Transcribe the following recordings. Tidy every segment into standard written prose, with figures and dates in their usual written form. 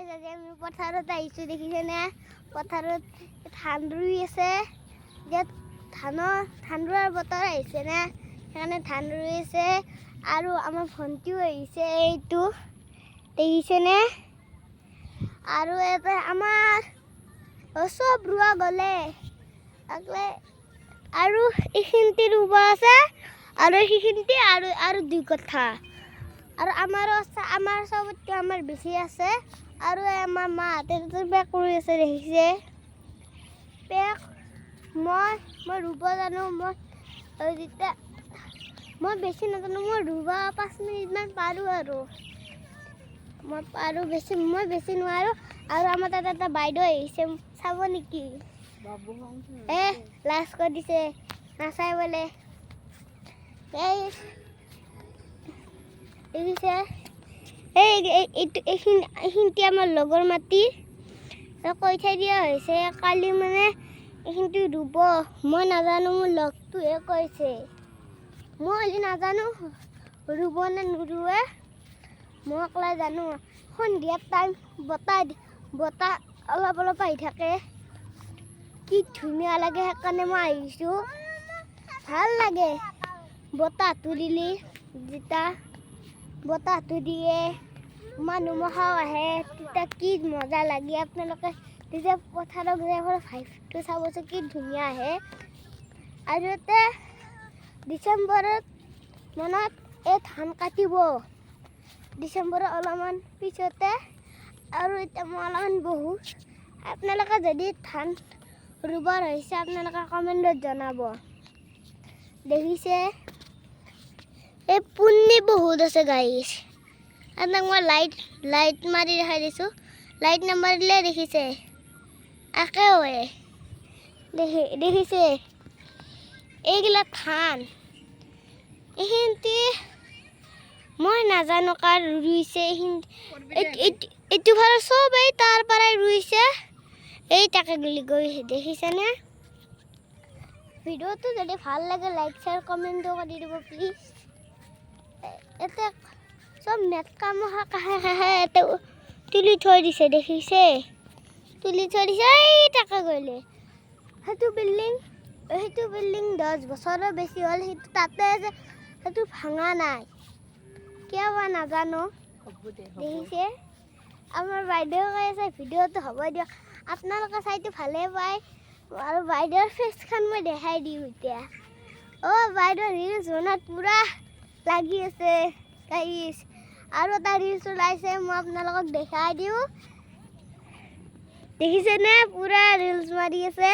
guys আজি আমি পথাৰত আহিছোঁ দেখিছেনে পথাৰত ধান ৰুই আছে যে ধান ৰোৱাৰ বতৰ আহিছেনে সেইকাৰণে ধান ৰুই আছে আৰু আমাৰ ভণ্টিও আহিছে এইটো দেখিছেনে আৰু এটা আমাৰ চব ৰোৱা গ'লে আৰু এইখিনিতে ৰুব আছে আৰু সেইখিনিতে আৰু দুই কথা আৰু আমাৰ চবতকৈ আমাৰ বেছি আছে আৰু আমাৰ মাহঁতে বেক কৰি আছে দেখিছে বেক মই ৰুব জানো মই যেতিয়া মই বেছি নাজানো মই ৰুব 5 মিনিটমান পাৰোঁ আৰু মই বেছি নোৱাৰোঁ আৰু আমাৰ তাত এটা বাইদেউ আহিছে চাব নেকি লাজ কৰি দিছে নাচাই বোলে দেখিছে এইখিনিতে আমাৰ লগৰ মাটি কৈ থৈ দিয়া হৈছে কালি মানে এইখিনিতে ৰুব মই নাজানো মোৰ লগটোহে কৈছে মই আজি নাজানো ৰুব নে নুৰুৱে মই অকলে জানো সন্ধিয়া টাইম বতাহ অলপ আহি থাকে কি ধুনীয়া লাগে সেইকাৰণে মই আহিছোঁ ভাল লাগে বতাহটো দিলে যেতিয়া বতাহটো দিয়ে মানুহ মখাও আহে তেতিয়া কি মজা লাগে আপোনালোকে তেতিয়া পথাৰত ভাইভটো চাবচোন কি ধুনীয়া আহে আৰু ইয়াতে ডিচেম্বৰত মনত এই ধান কাটিব ডিচেম্বৰৰ অলপমান পিছতে আৰু এতিয়া মই অলপমান বহু আপোনালোকে যদি ধান ৰুবৰ হৈছে আপোনালোকে কমেণ্টত জনাব দেখিছে এই পুণ্যি বহুত আছে গাইছ আপোনাক মই লাইট মাৰি দেখাই দিছোঁ লাইট নামাৰিলে দেখিছে একে হয় দেখিছে এইগিলা ধান এইখিনিতে মই নাজানো কাৰ ৰুইছে এইটো ফালে চবেই তাৰ পৰাই ৰুইছে এই তাকে গলি গৈ দেখিছেনে ভিডিঅ'টো যদি ভাল লাগে লাইক শ্বেয়াৰ কমেণ্ট কৰি দিব প্লিজ এতে চব মেটকা মহা কাহে এতে তুলি থৈ দিছে দেখিছে তুলি থৈ দিছে এই তাকে গ'লে সেইটো বিল্ডিং 10 বছৰৰ বেছি হ'ল সেইটো তাতে যে সেইটো ভাঙা নাই কিয় বা নাজানো দেখিছে আমাৰ বাইদেউ কৈ আছে ভিডিঅ'টো হ'ব দিয়ক আপোনালোকে চাইটো ভালেই পায় আৰু বাইদেউৰ ফেচখন মই দেখাই দিওঁ এতিয়া বাইদেউ ৰিলছ বনোৱাত পূৰা লাগি আছে গাইছ আৰু এটা ৰিলছ ওলাইছে মই আপোনালোকক দেখাই দিওঁ দেখিছেনে পূৰা ৰিলছ মাৰি আছে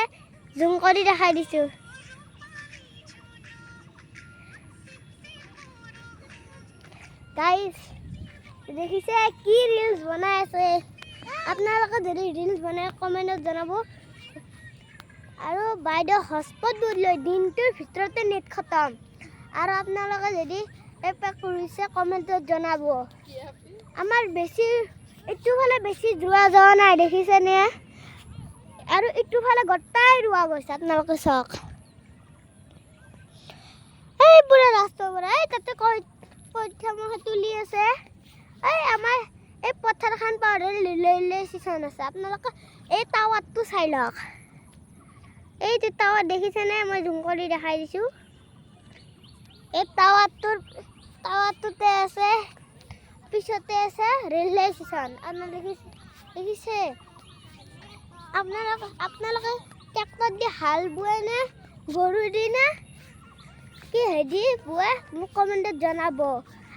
জুম কৰি দেখাই দিছোঁ গাইছ দেখিছে কি ৰিলছ বনাই আছে আপোনালোকে যদি ৰিলছ বনাই কমেণ্টত জনাব আৰু বাইদেউ হটস্পট লৈ দিনটোৰ ভিতৰতে নেট খতম আৰু আপোনালোকে যদি পেক কৰিছে কমেণ্টত জনাব আমাৰ বেছি এইটো ফালে বেছি যোৱা নাই দেখিছেনে আৰু এইটো ফালে গোটাই ৰোৱা গৈছে আপোনালোকে চাওক এই পুৰা ৰাস্তাৰ পৰা তাতে কঠীয়া তুলি আছে এই আমাৰ এই পথাৰখন পাৰ লৈ ষ্টেচন আছে আপোনালোকে এই টাৱাৰটো চাই লওক এইটো টাৱাৰ দেখিছেনে মই জুম কৰি দেখাই দিছোঁ এই টাৱাৰটোতে আছে পিছতে আছে ৰেলৱে ষ্টেচন আপোনালোকে দেখিছে আপোনালোকে ট্ৰেক্টৰ দি হাল বোৱে নে গৰু দি নে কি হেৰি বোৱে মোক কমেণ্টত জনাব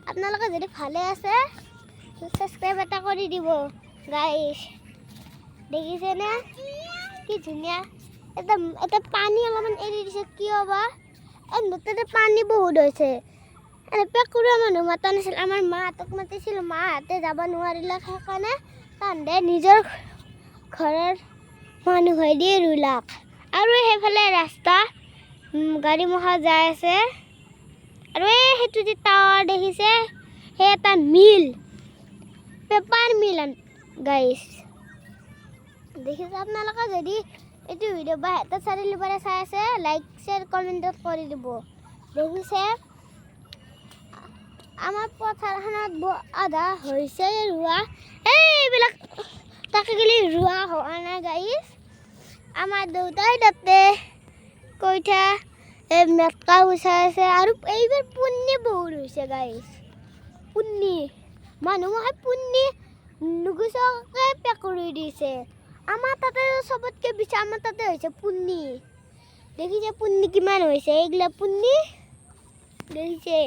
আপোনালোকে যদি ভালে আছে ছাবস্ক্ৰাইব এটা কৰি দিব গাইছ দেখিছেনে কি ধুনীয়া এটা পানী অলপমান এৰি দিছে কিয় বা এই নতুনতে পানী বহুত হৈছে পেক কৰোৱা মানুহ মাতা নাছিল আমাৰ মাহঁতক মাতিছিল মাহঁতে যাব নোৱাৰিলে সেইকাৰণে তাহাঁতে নিজৰ ঘৰৰ মানুহ হৈ দি ৰুলাক আৰু সেইফালে ৰাস্তা গাড়ী মখা যাই আছে আৰু সেইটো যে টাৱাৰ দেখিছে সেই এটা মিল পেপাৰ মিল গাইছ দেখিছে আপোনালোকে যদি এইটো ভিডিঅ' বা এটা চাৰিআলিৰ পৰা চাই আছে লাইক শ্বেয়াৰ কমেণ্টত কৰি দিব দেখিছে আমাৰ পথাৰখনত আধা হৈছে ৰোৱা এইবিলাক ৰোৱা হোৱা নাই গাইছ আমাৰ দেউতাই তাতে কইঠা মেটকা গুচাই আছে আৰু এইবাৰ পুন্নি বহুত হৈছে গাইছ পুন্নি মানুহে পুন্নি নুগুচাকে পেক কৰি দিছে আমাৰ তাতে চবতকে বেছি আমাৰ তাতে হৈছে পুন্নি দেখিছে পুন্নি কিমান হৈছে এইগিলা পুন্নি দেখিছে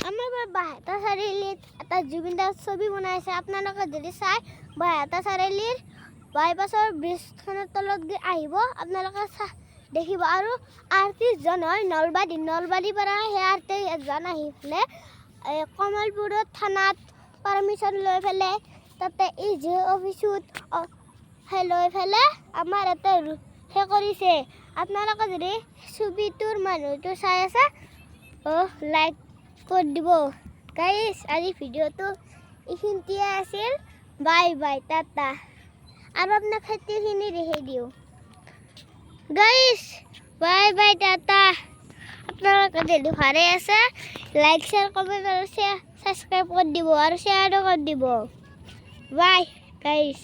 আমাৰ বাহেতা চাৰিআলিত এটা জুবিন দাৰ ছবি বনাইছে আপোনালোকে যদি চাই বাহেতা চাৰিআলিৰ বাইপাছৰ ব্ৰিজখনৰ তলত গৈ আহিব আপোনালোকে দেখিব আৰু আৰ্টিষ্টজন হয় নলবাৰীৰ পৰা সেই আৰ্টিষ্টজন আহি পেলাই কমলপুৰত থানাত পাৰ্মিশ্যন লৈ পেলাই তাতে ইজি অফিচত লৈ পেলাই আমাৰ ইয়াতে সেই কৰিছে আপোনালোকে যদি ছবিটোৰ মানুহটো চাই আছে লাইক কৰি দিব গাইছ আজি ভিডিঅ'টো এইখিনিতে আছিল বাই বাই টাটা আৰু আপোনাক খেতিখিনি দেখি দিওঁ গাইছ বাই বাই টাটা আপোনালোকে যদি ভালে আছে লাইক শ্বেয়াৰ কমেণ্ট আৰু ছাবস্ক্ৰাইব কৰি দিব আৰু শ্বেয়াৰো কৰি দিব বাই গাইছ